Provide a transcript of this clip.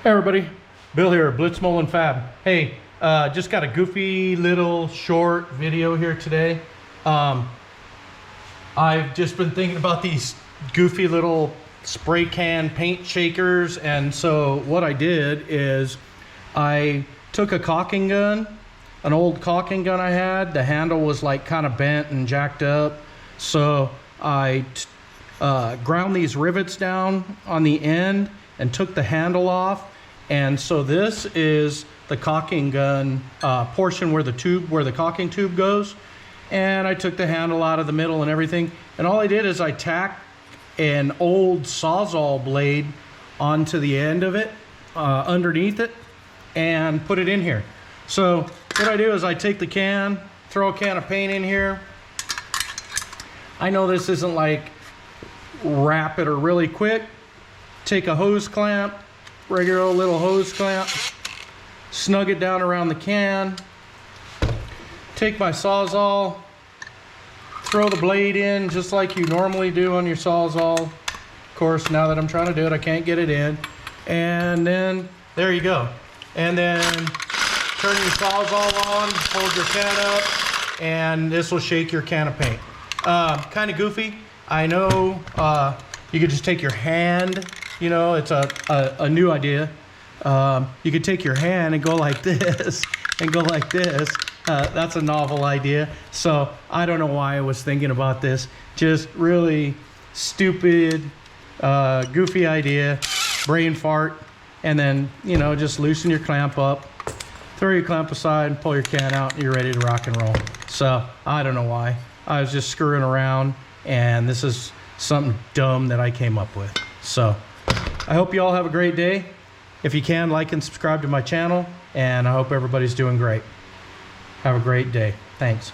Hey everybody, Bill here, Blitzmolin Fab. Hey, just got a goofy little short video here today. I've just been thinking about these goofy little spray can paint shakers, and so what I did is I took a caulking gun, an old caulking gun I had. The handle was like kind of bent and jacked up, so I ground these rivets down on the end and took the handle off. And so this is the caulking gun portion where the caulking tube goes. And I took the handle out of the middle and everything. And all I did is I tacked an old Sawzall blade onto the end of it, underneath it, and put it in here. So what I do is I take the can, throw a can of paint in here. I know this isn't like rapid or really quick. Take a hose clamp, regular old little hose clamp, snug it down around the can, take my Sawzall, throw the blade in just like you normally do on your Sawzall. Of course, now that I'm trying to do it, I can't get it in. And then, there you go. And then turn your Sawzall on, hold your can up, and this will shake your can of paint. Kind of goofy. I know you could just take your hand. You know, it's a new idea. You could take your hand and go like this and go like this. That's a novel idea. So I don't know why I was thinking about this. Just really stupid, goofy idea, brain fart. And then, you know, just loosen your clamp up, throw your clamp aside and pull your can out and you're ready to rock and roll. So I don't know why. I was just screwing around and this is something dumb that I came up with. So I hope you all have a great day. If you can, like and subscribe to my channel, and I hope everybody's doing great. Have a great day. Thanks.